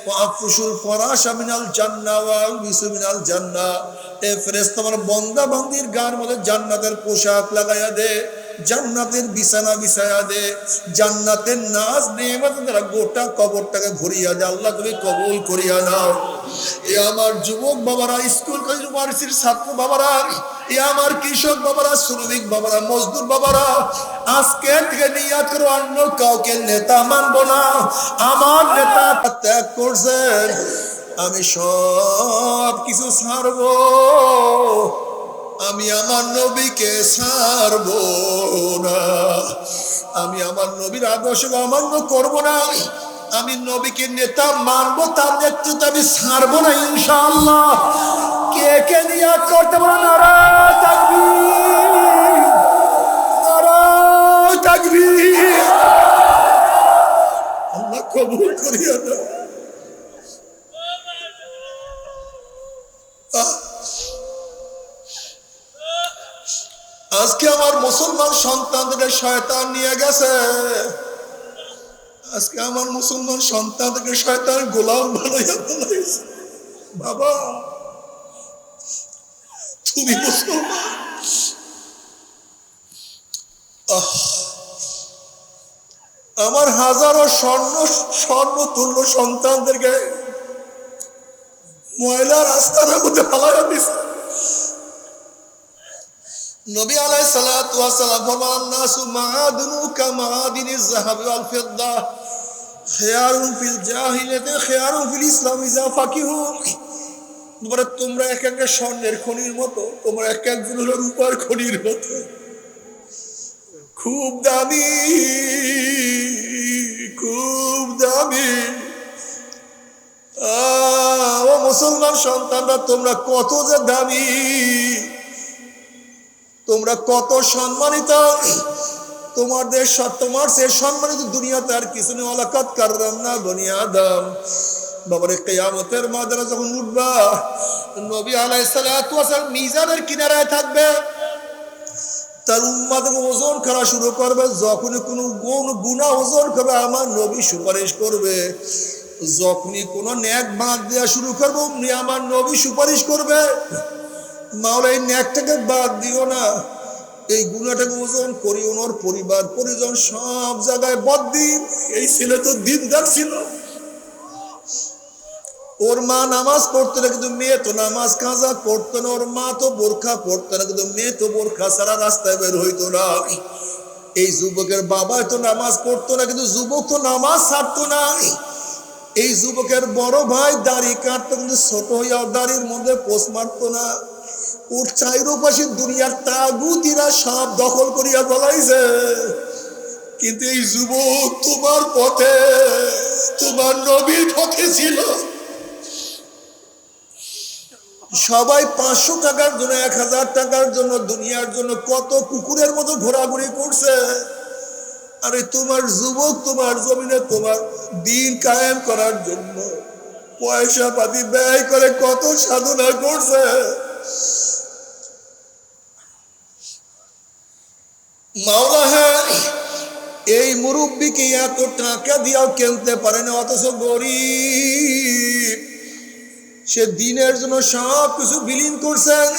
ওয়াফুশুল ফরাশা মিনাল জান্নাহ ওয়া আলবিসু মিনাল জান্নাহ। এ ফেরেশতা আমার বান্দা বান্দির গায়ের মধ্যে জান্নাতের পোশাক লাগাইয়া দে। জান্নাতের বিছানা বিছায়া দে, জান্নাতের নাজ নেয়ামত দ্বারা গোটা কবরটাকে ভরিয়া দে। আল্লাহ তুমি কবুল করিয়া নাও। এ আমার যুবক বাবারা, স্কুল কলেজ ইউনিভার্সিটির ছাত্র বাবারা, এ আমার কৃষক বাবারা, শ্রমিক বাবারা, মজদুর বাবারা, আজকে থেকে নিয়াত করো অন্য কাউকে নেতা মানবো না। আমার নেতা ত্যাগ করছেন, আমি সব কিছু ছাড়বো, আমি আমার নবীকে ছাড়বো না। আমি আমার নবীর আদর্শ অমান্য করবো না। আমি নবীকে নেতা মানবো, তার নেতৃত্ব আমি ছাড়বো না ইনশাআল্লাহ। কে কে নিয়াত করতে পারো? নারায়ে তাকবীর, নারায়ে তাকবীর। আল্লাহ কবুল করিয়া দাও। আজকে আমার মুসলমান সন্তানদের শয়তান নিয়ে গেছে। আজকে আমার মুসলমান সন্তানদের শয়তান গোলাম বানাইয়া ফেলাইছে। বাবা তুমি মুসলমান, আমার হাজারো স্বর্ণ তুল্য সন্তানদেরকে ময়লা রাস্তার মধ্যে ফালাইয়া দিছে। নবী আলাইহিস সালাতু ওয়াস সালাম ফরমান, নাসু মাআদিনু কামাআদিনিজ যাহাবি ওয়াল ফিদ্দা, খিয়ারুন ফিল জাহিলিয়াতি খিয়ারুন ফিল ইসলাম ইযা ফাকিহু। তোমরা এক একটা স্বর্ণের খনির মতো, তোমরা এক একজন হলো রূপার খনির মতো, খুব দামি, খুব দামি। ও মুসলমান সন্তানরা, তোমরা কত যে দামি, তোমরা কত সম্মানিত। তোমার সে সম্মানিত দুনিয়াতে আর কিছু নেই। ওয়ালাকাদ কাররামনা বনি আদম। বাবারে কিয়ামতের ময়দানে যখন উঠবা, নবী আলাইহিস সালাতু ওয়াস সালাম মিজানের কিনারায় থাকবে, তার উম্মতকে ওজন করা শুরু করবে। যখনই কোনো গুনাহ ওজন করবে, আমার নবী সুপারিশ করবে। যখনই কোনো নেক বাদ দেওয়া শুরু করবে, অমনি আমার নবী সুপারিশ করবে। মাওলা এই নেকটাকে বাদ দিও না, এই গুনাহটাকে ওজন করি। ওনার পরিবার পরিজন সব জায়গায় বদদিন। এই ছেলে তো দিনদার ছিল, ওর মা নামাজ পড়তো না কিন্তু মেয়ে তো নামাজ কাজা করতো না, ওর মা তো বোরখা পড়তো না কিন্তু মেয়ে তো বোরখা ছাড়া রাস্তায় বের হইতো না। এই যুবকের বাবা তো নামাজ পড়তো না কিন্তু যুবক তো নামাজ ছাড়তো না। এই যুবকের বড় ভাই দাড়ি কাটতো কিন্তু ছোট হইয়া দাড়ির মধ্যে পোষ মারতো না। ওর চাইরোপাশে দুনিয়ার তাগুতিরা সব দখল করিয়া বলাইছে, কিন্তু এই যুবক তোমার পথে, তোমার নবীর পথে ছিল। সবাই 500 টাকার জন্য, 1000 টাকার জন্য, দুনিয়ার জন্য কত কুকুরের মতো ঘোরাঘুরি করছে। আরে তোমার যুবক তোমার জমিনে তোমার দিন কায়েম করার জন্য পয়সা পাতি ব্যয় করে কত সাধনা করছে। মাওলা হ্যাঁ, এই মুরব্বীকে এত টাকা দিয়েও কিনতে পারে না, অথচ গরিব, সে দিনের জন্য সব কিছু বিলীন করছেন।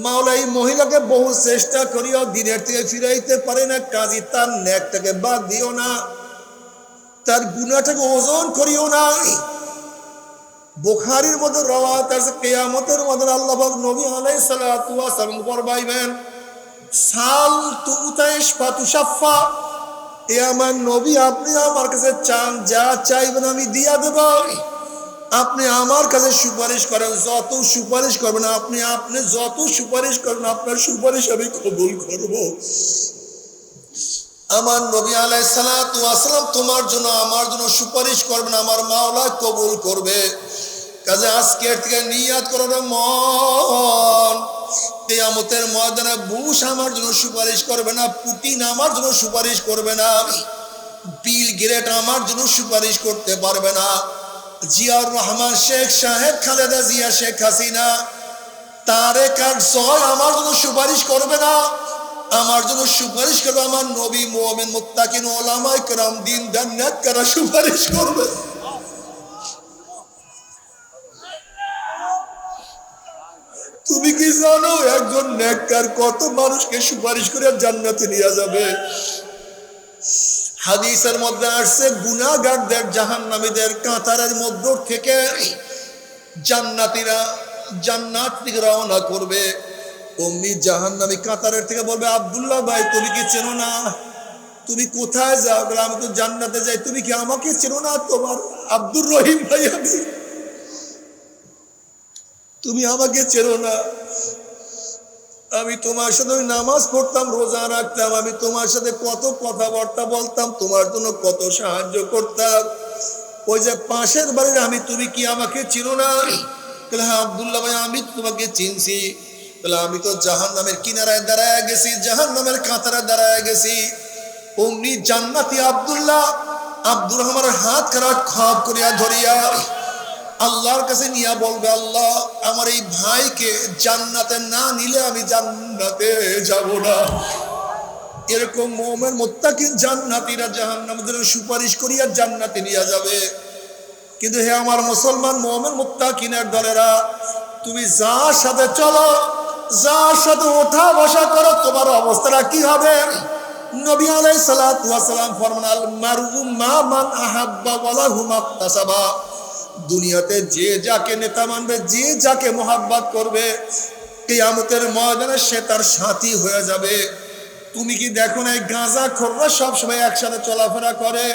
মাওলা এই মহিলাকে বহু চেষ্টা করিও দিনের থেকে ফিরাইতে পারে না। কাজী তার নেকটাকে বাদ দিও না, তার গুনাহটাকে ওজন করিও না। বুখারীর মধ্যে রওয়ায়াত আছে, কিয়ামতের মধ্যে আল্লাহ পাক নবী আলাইহিস সালাতু ওয়াস সালাম ফরমাইবেন, সাল তুতাইশ ফাতুশাফা। এ আমার নবী, আপনি আমার কাছে চান, যা চাইবেন আমি দিয়া দেব। আপনি আমার কাছে সুপারিশ করেন, যত সুপারিশ করবেন আপনি যত সুপারিশ করবেন আপনার সুপারিশ আমি কবুল করব। আমার নবী আলাইহিস সালাতু ওয়াস সালাম তোমার জন্য আমার জন্য সুপারিশ করবেন, আমার মাওলা কবুল করবে। কাজে আজকের থেকে নিয়াত করার মন, কিয়ামতের ময়দানে বুশ আমার জন্য সুপারিশ করবে না, পুতিন আমার জন্য সুপারিশ করবে না, বিল গেট আমার জন্য সুপারিশ করতে পারবে না, জিয়াউর রহমান শেখ সাহেব, খালেদা জিয়া, শেখ হাসিনা, তারেক আর জয় আমার জন্য সুপারিশ করবে না। আমার জন্য সুপারিশ করবে আমার নবী, মুমিন, মুত্তাকিন, উলামায়ে কেরাম, দিনদার, নেককাররা সুপারিশ করবে। তুমি কি জানো একজন নেককার কত মানুষকে সুপারিশ করে জান্নাতে নিয়ে যাবে? হাদিসের মধ্যে আসছে গুনাহগারদের জাহান্নামীদের কাতারের মধ্য থেকে জান্নাতীরা জান্নাত দিকে রওনা করবে। অমনি জাহান্নামী কাতারের থেকে বলবে, আব্দুল্লাহ ভাই তুমি কি চেনো না? তুমি কোথায় যাও? বলে আমি তো জান্নাতে যাই। তুমি কি আমাকে চেনো না? তোমার আব্দুর রহিম ভাই আমি। তুমি আমাকে চেনো না? আমি তোমার সাথে নামাজ পড়তাম, রোজা রাখতাম, আমি তোমার সাথে কত কথাবার্তা বলতাম, তোমার জন্য কত সাহায্য করতাম। ওই যে পাশের বাড়ির আমি, তুমি কি আমাকে চিনো না? তাহলে হ্যাঁ আব্দুল্লাহ ভাই আমি তোমাকে চিনছি। তাহলে আমি তো জাহান্নামের কিনারায় দাঁড়ায় গেছি, জাহান্নামের কাতারে দাঁড়ায় গেছি। অমনি জান্নাতি আব্দুল্লাহ আব্দুর রহমানের হাত খারাপ খাপ করিয়া ধরিয়া আল্লাহর কাছে নিয়ে বলবে, আল্লাহ আমার এই ভাইকে জান্নাতে না নিলে আমি জান্নাতে যাব না। এরকম মুমিন মুত্তাকিন জান্নাতীরা জাহান্নামীদের সুপারিশ করিয়া জান্নাতে নিয়ে যাবে। কিন্তু হে আমার মুসলমান মুমিন মুত্তাকিনের দলেরা, তুমি যার সাথে চলো, যার সাথে ওঠা বসা করো, তোমার অবস্থাটা কি হবে? নবী আলাইহিস সালাতু ওয়াস সালাম ফরমান, আল মারউ মা মান আহাব্বা ওয়া লাহু মাকতাসাবা। দুনিয়াতে যে যাকে নেতা মানবে, যে যাকে মোহাব্বত করবে, কিয়ামতের ময়দানে সে তার সাথী হয়ে যাবে। তুমি কি দেখো না গাঁজাখোররা সবসময় একসাথে চলাফেরা করে?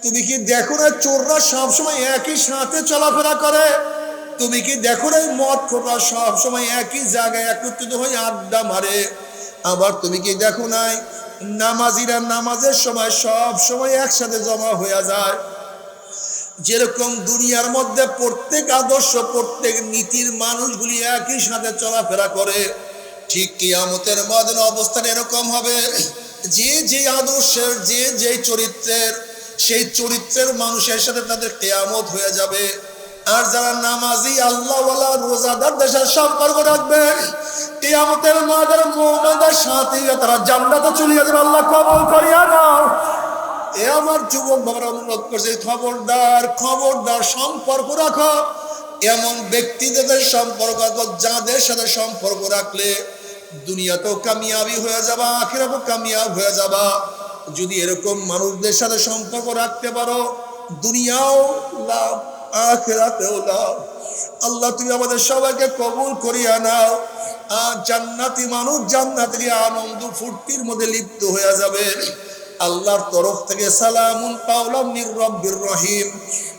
তুমি কি দেখো না চোররা সবসময় একই সাথে চলাফেরা করে? তুমি কি দেখো না মদখোররা সবসময় একই জায়গায় একত্রিত হয়ে আড্ডা মারে? আবার তুমি কি দেখো নাই নামাজিরা নামাজের সময় সব সময় একসাথে জমা হয়ে যায়? যেরকম দুনিয়ার মধ্যে প্রত্যেক আদর্শ, প্রত্যেক নীতির মানুষগুলি একই সাথে চলাফেরা করে, ঠিক কিয়ামতের ময়দানে অবস্থান এরকম হবে। যে যে আদর্শের, যে যে চরিত্রের, সেই চরিত্রের মানুষের সাথে তাদের কিয়ামত হয়ে যাবে। আর যারা নামাজি আল্লাহওয়ালা রোজাদারদের সাথে সম্পর্ক রাখবে, কিয়ামতের ময়দানে মুমিনদের সাথে তারা জান্নাতে চলে যাবে। আল্লাহ কবুল করিয়া নাও। এ আমার যুবক বাবারা অনুরোধ করছে, খবরদার খবরদার সম্পর্ক রাখো এমন ব্যক্তিদের সম্পর্ক রাখো যাদের সাথে সম্পর্ক রাখলে দুনিয়াতেও কামিয়াবি হয়ে যাবা, আখিরাতেও কামিয়াব হয়ে যাবা। যদি এরকম মানুষদের সাথে সম্পর্ক রাখতে পারো, দুনিয়াও লাভ, আখিরাতেও লাভ। আল্লাহ তুমি আমাদের সবাইকে কবুল করিয়া নাও। আর জান্নাতি মানুষ জান্নাতের আনন্দ ফুর্তির মধ্যে লিপ্ত হয়ে যাবে। আল্লাহর তরফ থেকে সালামুন কাওলাম মির রব্বির রহিম।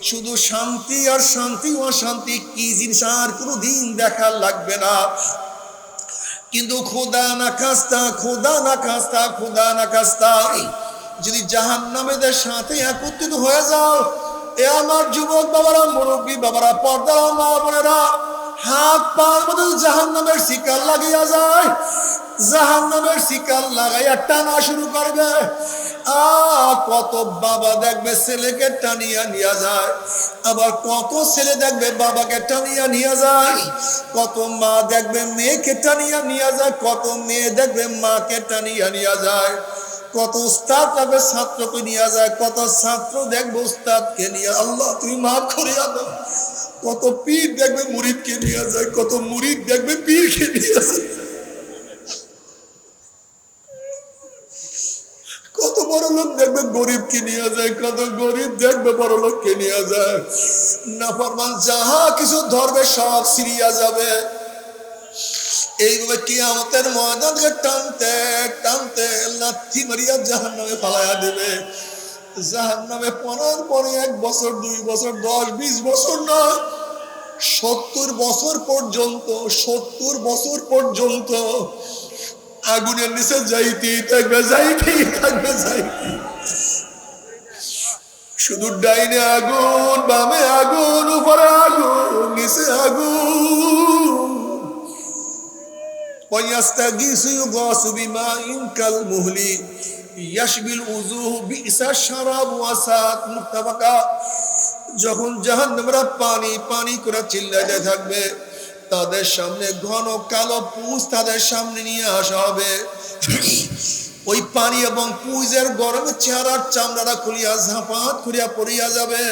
শুধু শান্তি আর শান্তি, অশান্তি কি জিনিস আর কোনোদিন দেখা লাগবে না। কিন্তু খোদা না খাস্তা, খোদা না খাস্তা, খোদা না খাস্তা, যদি জাহান্নামীদের সাথে একত্রিত হয়ে যাও, এ আমার যুবক বাবারা, মুরব্বী বাবারা, পর্দার মা বোনেরা, হাত পার মধ্যে জাহান্নামের শিকার লাগিয়া যায়। জাহান্নামের শিকার লাগাইয়া টানা শুরু করবে। কত বাবা দেখবে ছেলেকে টানিয়া নিয়ে যায়, আবার কত ছেলে দেখবে বাবাকে টানিয়া নিয়ে যায়। কত মা দেখবে মেয়েকে টানিয়া নিয়ে যায়, কত মেয়ে দেখবে মাকে টানিয়া নিয়ে যায়। কত উস্তাদ দেখবে ছাত্রকে নিয়ে যায়, কত ছাত্র দেখবে উস্তাদকে নিয়ে। আল্লাহ তুমি মাফ করিয়া দাও। কত পীর দেখবে মুরিদকে নিয়ে যায়, কত মুরিদ দেখবে পীরকে নিয়ে যায়। কত বড় লোক দেখবে গরিবকে নিয়ে যায়, কত গরিব দেখবে বড় লোককে নিয়ে যায়। নাফরমান যাহা কিছু ধরবে সব ছিড়িয়া যাবে। এইভাবে কিয়ামতের ময়দানকে টানতে টানতে লাথি মারিয়া জাহান্নামে ফালাইয়া দেবে। জাহান্নামে পড়ার পরে 1 বছর, 2 বছর, 10, 20 বছর নয়, 70 বছর পর্যন্ত, 70 বছর পর্যন্ত আগুনের নিচে যাইতেই থাকবে, যাইতেই থাকবে, যাইতে। শুধু ডাইনে আগুন, বামে আগুন, উপরে আগুন, নিচে আগুন। ওয়াস্তাগীসু ইউগাসু বিমাইন কাল মুহলি ইয়াশবিল উযুহ বিসা শারাব ওয়াসাত মুত্তাবাকা। যখন জাহান্নামীরা পানি পানি করে চিল্লাতে থাকবে, তাদের সামনে ঘন কালো পুঁজ তাদের সামনে নিয়ে আসা হবে। ওই পানি এবং পুঁজের গরমে চেহারার চামড়াটা খুলিয়া ঝাঁপাত করিয়া পড়িয়া যাবে।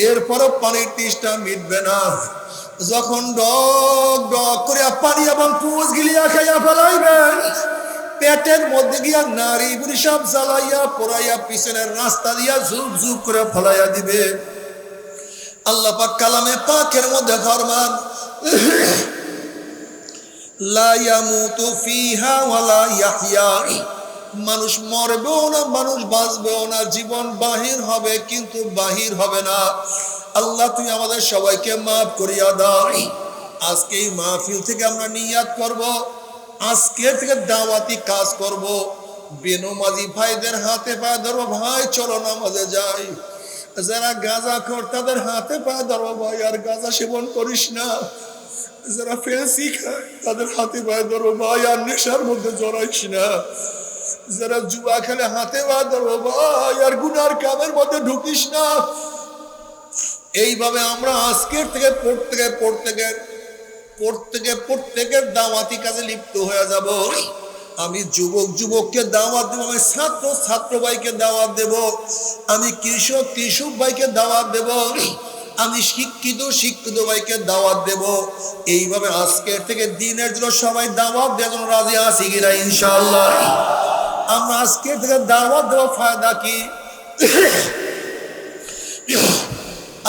এরপরও পানির তৃষ্ণা মিটবে না। যখন ডক ডক করিয়া পানি এবং পুষ গিলিয়া খাইয়া ফেলাইবেন। পেটের মধ্যে গিয়া নারী বুড়ি সব জ্বালাইয়া পোড়াইয়া পিছনের রাস্তা দিয়া ঝুপ ঝুপ করে ফলাইয়া দিবে। আল্লাহ পাক কালামে পাকের মধ্যে ফরমান, লা ইয়ামুতু ফিহা ওয়ালা ইয়াহইয়া, মানুষ মরবেও না, মানুষ বাঁচবেও না, জীবন বাহির হবে কিন্তু বাহির হবে না। আল্লাহ তুমি আমাদের সবাইকে মাফ করিয়া দাও। আজকে এই মাহফিল থেকে আমরা নিয়াত করব, আজকে থেকে দাওয়াতি কাজ করব। বেনমাজি ভাইদের হাতে পায়ে ধরবো, ভাই চলো নামাজে যাই। যারা গাঁজা খোর তাদের হাতে পায়ে ধরবো, ভাই আর গাঁজা সেবন করিস না। যারা ফেন্সি খায় তাদের হাতে পায়ে ধরবো, ভাই আর নেশার মধ্যে জড়াইস না। যারা জুয়া খেলে হাতে পায়ে ধরবো, ভাই আর গুনার কামের মধ্যে ঢুকিস না। এইভাবে আমরা আজকের থেকে প্রত্যেকের দাওয়াতি কাজে লিপ্ত হয়ে যাব। আমি যুবককে দাওয়াত দেব, আমি ছাত্র ভাইকে দাওয়াত দেব, আমি কৃষক ভাইকে দাওয়াত দেব, আমি শিক্ষিত ভাইকে দাওয়াত দেব। এইভাবে আজকের থেকে দিনের জন্য সবাই দাওয়াত দেওয়ার জন্য রাজি আছি কিনা ইনশাআল্লাহ? আমরা আজকের থেকে দাওয়াত দেব, ফায়দা কি?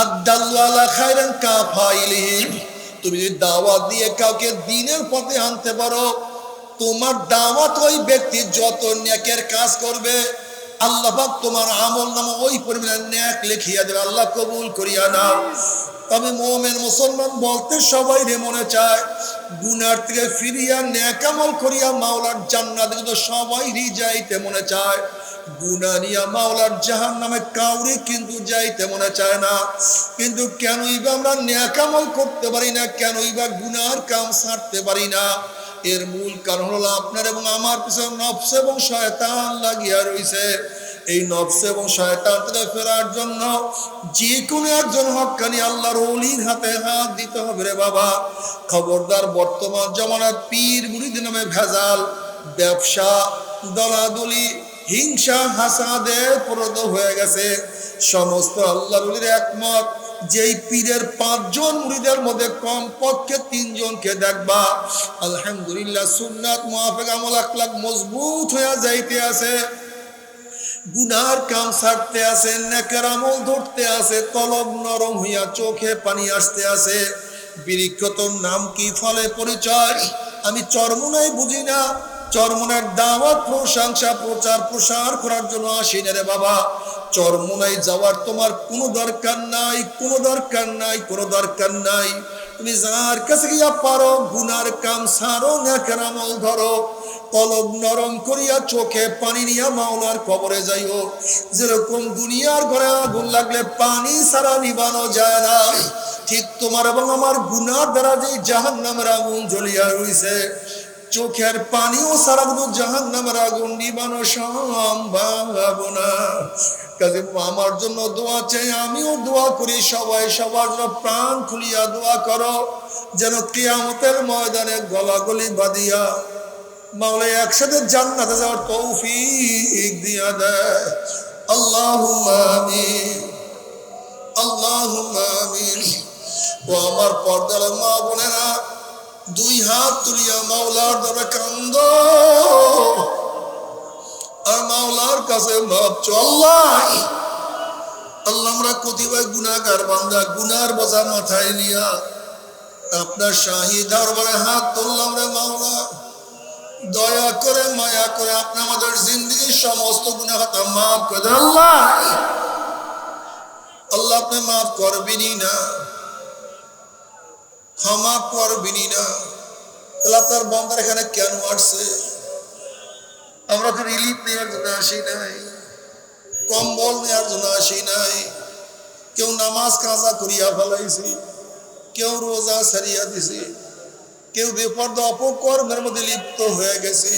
আদাল্লু আলা খায়রান কাফাইলিহি, তুমি যদি দাওয়াত দিয়ে কাউকে দিনের পথে আনতে পারো, তোমার দাওয়াত ওই ব্যক্তি যত নেকের কাজ করবে আল্লাহ পাক তোমার আমল নামা ওই পরিমাণ নেক লিখিয়া দেবে। আল্লাহ কবুল করিয়া নাও। তবে মুমিন মুসলমান বলতে সবাই রে মনে চায় গুনার থেকে ফিরিয়া নেক আমল করিয়া মাওলার জান্নাতে তো সবাই যাইতে মনে চায়। গুনাহ নিয়া মাওলার জাহান্নামে কাউরে কিন্তু যাইতে মনে চায় না। কিন্তু কেনই বা আমরা নেক আমল করতে পারি না, কেনই বা গুনার কাম ছাড়তে পারি না? এর মূল কারণ হলো আপনার এবং আমার পিছনে নফস এবং শয়তান লাগিয়া রয়েছে। এই নফস এবং শয়তান থেকে ফেরার জন্য যে কোনো একজন হক্কানি আল্লাহর ওলির হাতে হাত দিতে হবে রে বাবা। খবরদার, বর্তমান জমানার পীর মুরিদ নামে ভেজাল, ব্যবসা, দলাদলি, হিংসা, হাসাদে পরিণত হয়ে গেছে। সমস্ত আল্লাহর ওলির একমত, যেই পীরের 5 জন মুরিদের মধ্যে কমপক্ষে 3 জনকে দেখবা আলহামদুলিল্লাহ সুন্নাত মুআফিক আমল আখলাক মজবুত হয়ে যাইতে আছে, গুনার কাম ছাড়তে আছে, নেকের আমল ধরতে আছে, কলব নরম হইয়া চোখে পানি আসতে আছে। বৃক্ষ তোর নাম কি, ফলে পরিচয়? আমি চরমোনাই বুঝি না। চরমোনার দাওয়াত, প্রশংসা, প্রচার প্রসার করার জন্য আসি না রে বাবা। চরমোনাই যাওয়ার তোমার কোনো দরকার নাই, কোনো দরকার নাই, কোনো দরকার নাই। তুমি যার কাছে গিয়া পারো গুনার কাম ছাড়ো, নেকের আমল ধরো, কলব নরম করিয়া চোখে পানি নিয়া মাওলার কবরে যাইও। যেরকম দুনিয়ার ঘরে আগুন লাগলে পানি ছাড়া নিবানো যায় না, ঠিক তোমার এবং আমার গুনার দ্বারা যে জাহান্নামের আগুন জ্বলিয়া রইছে, চোখের পানিও সারা কিন্তু জাহান্নামের আগুন নিবানো সম্ভব না। কাজে আমার জন্য দোয়া চাই, আমিও দোয়া করি, সবাই সবার জন্য প্রাণ খুলিয়া দোয়া করো, যেন কিয়ামতের ময়দানে গলাগলি বাঁধিয়া মাওলা একসাথে জান্নাতে যাওয়ার তৌফিক দিয়া দেয়। আল্লাহুম্মা আমিন, আল্লাহুম্মা আমিন। ও আমার পর্দার মা বোনেরা, 2 হাত তুলিয়া মাওলার দরবারে কান্দো আর মাওলার কাছে মাপ চাও। আল্লাহ, আমরা কতিপয় গুনাহগার বান্দা, গুনার বোঝা মাথায় নিয়া আপনার শাহী দরবারে হাত তুললাম রে মাওলা। দয়া করে, মায়া করে আপনি আমাদের জিন্দগির সমস্ত গুনাহ খাতা মাফ করে দেন। আল্লাহ আপনি মাফ করবেনই না, ক্ষমা করবেনই না। তাহলে আপনার বান্দার এখানে কেন আসছে? আমরা তো রিলিফ নেওয়ার জন্য আসি নাই, কম্বল নেওয়ার জন্য আসি নাই। কেউ নামাজ কাজা করিয়া ফেলাইছি, কেউ রোজা ছাড়িয়া দিছি, কেউ বেপরদা অপকর্মের মধ্যে লিপ্ত হয়ে গেছে,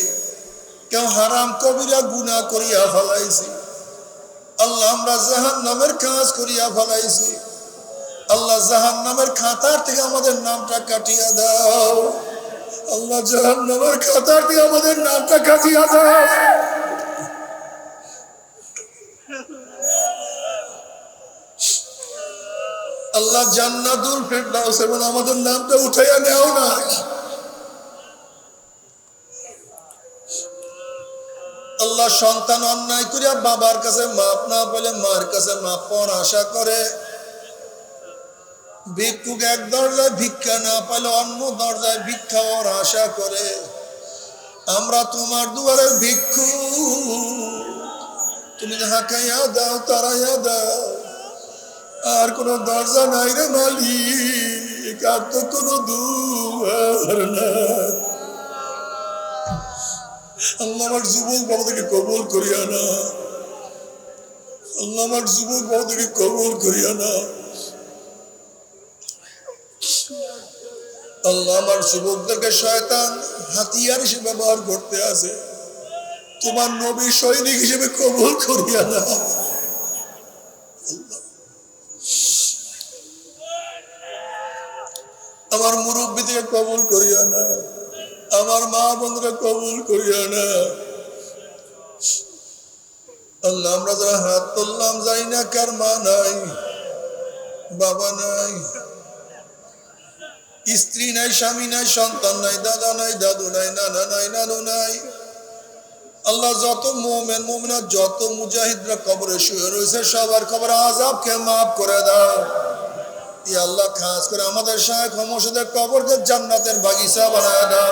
কেউ হারাম কবিরা গুনাহ করিয়া ফেলাইছি। আল্লাহ আমরা জাহান্নামের কাজ করিয়া ফেলাইছি। আল্লাহ জাহান্নামের খাতার থেকে আমাদের নামটা কাটিয়া দাও। আল্লাহ জাহান্নামের খাতার থেকে আমাদের নামটা কাটিয়া দাও। আল্লাহ জান্নাতুল ফেরদাউস এবং আমাদের নামটা উঠাইয়া নেও না। আল্লাহ সন্তান অন্যায় করিয়া বাবার কাছে মাপ না পেলে মার কাছে মাপ পাওয়ার আশা করে, ভিক্ষুক এক দরজায় ভিক্ষা না পেলে অন্য দরজায় ভিক্ষা হওয়ার আশা করে। আমরা তোমার দুয়ারের ভিক্ষু, তুমি হাঁকাইয়া দাও, তারাইয়া দাও, আর কোন দরজা নাই রে মালিক, আর তো কোনো দুয়ার নাই। আল্লাহ আমার যুবক বাবাদেরকে কবুল করিয়া না, আল্লাহ আমার যুবক বাবাদেরকে কবুল করিয়া না। আল্লাহ আমার যুবকদেরকে শয়তান হাতিয়ার হিসেবে ব্যবহার করতে আছে, তোমার নবী সৈনিক হিসেবে কবুল করিয়া না। আমার মুরব্বীদেরকে কবুল করিয়া না, আমার মা বোনরা কবুল করিয়া না। আল্লাহ আমরা যারা হাত তুললাম যাই না কার মা নাই, বাবা নাই, স্ত্রী নাই, স্বামী নাই, সন্তান নাই, দাদা নাই, দাদু নাই, নানা নাই, নানু নাই। আল্লাহ যত মুমিন মুমিনাত, যত মুজাহিদরা কবরে শুয়ে রয়েছে সবার কবর আযাবকে মাফ করে দাও। ইয়া আল্লাহ খাস করে আমাদের শায়েখ মুর্শিদের কবরকে জান্নাতের বাগিচা বানায় দাও।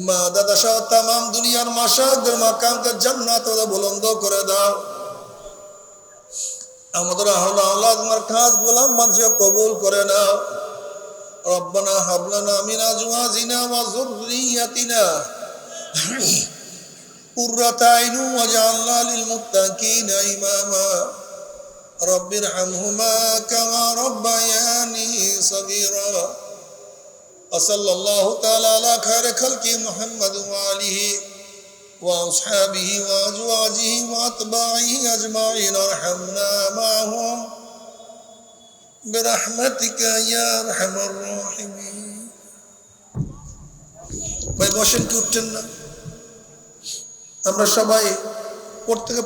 মা দাদা সহ তামাম দুনিয়ার মাশায়েখদের মাকামকে জান্নাতে বুলন্দ করে দাও। আমাদের আহলে আওলাদ তোমার খাস গোলাম মানুষকে কবুল করে নাও। রব্বানা হাব লানা মিন আজওয়াজিনা ওয়া যুররিয়াতিনা কুররাতা আইনুন ওয়াজআলনা লিল মুত্তাকিনা ইমামা। রব্বিরহামহুমা কামা রাব্বায়ানি সগীরা। ওয়াসাল্লাল্লাহু তাআলা আলা খায়রি খালকি মুহাম্মাদ ওয়া আলিহি ওয়া আসহাবিহি ওয়া আজওয়াজিহি ওয়া আতবাইহি আজমাইন। আরহামনা মা'হুম বিরহমাতিকা ইয়া আরহামার রাহিমিন। ভাই বসেন, কি উঠছেন না? আমরা সবাই প্রত্যেকে